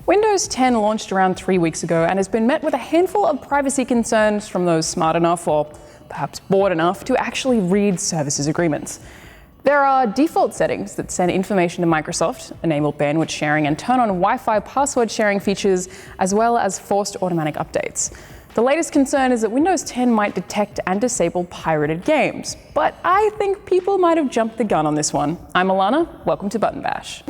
Windows 10 launched around 3 weeks ago and has been met with a handful of privacy concerns from those smart enough or perhaps bored enough to actually read services agreements. There are default settings that send information to Microsoft, enable bandwidth sharing and turn on Wi-Fi password sharing features, as well as forced automatic updates. The latest concern is that Windows 10 might detect and disable pirated games, but I think people might have jumped the gun on this one. I'm Alanah, welcome to Button Bash.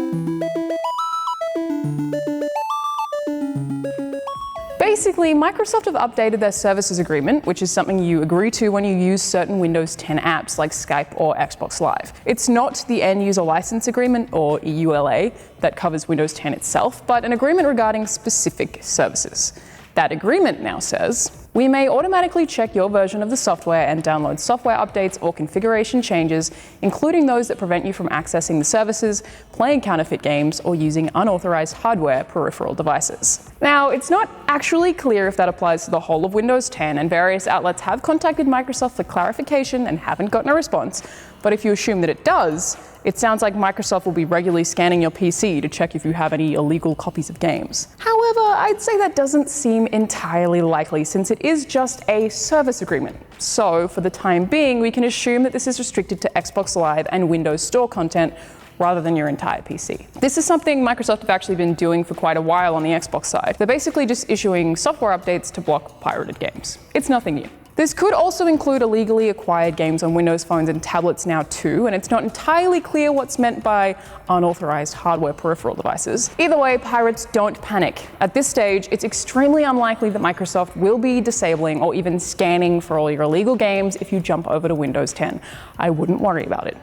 Basically, Microsoft have updated their services agreement, which is something you agree to when you use certain Windows 10 apps like Skype or Xbox Live. It's not the end user license agreement, or EULA, that covers Windows 10 itself, but an agreement regarding specific services. That agreement now says, we may automatically check your version of the software and download software updates or configuration changes, including those that prevent you from accessing the services, playing counterfeit games, or using unauthorized hardware peripheral devices. Now, it's not actually clear if that applies to the whole of Windows 10, and various outlets have contacted Microsoft for clarification and haven't gotten a response. But if you assume that it does, it sounds like Microsoft will be regularly scanning your PC to check if you have any illegal copies of games. However, I'd say that doesn't seem entirely likely since it is just a service agreement. So, for the time being, we can assume that this is restricted to Xbox Live and Windows Store content rather than your entire PC. This is something Microsoft have actually been doing for quite a while on the Xbox side. They're basically just issuing software updates to block pirated games. It's nothing new. This could also include illegally acquired games on Windows phones and tablets now too, and it's not entirely clear what's meant by unauthorized hardware peripheral devices. Either way, pirates, don't panic. At this stage, it's extremely unlikely that Microsoft will be disabling or even scanning for all your illegal games if you jump over to Windows 10. I wouldn't worry about it.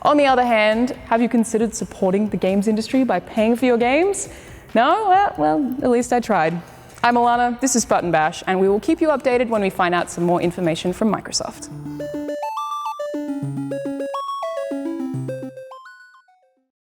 On the other hand, have you considered supporting the games industry by paying for your games? No? Well, at least I tried. I'm Alanah, this is Button Bash, and we will keep you updated when we find out some more information from Microsoft.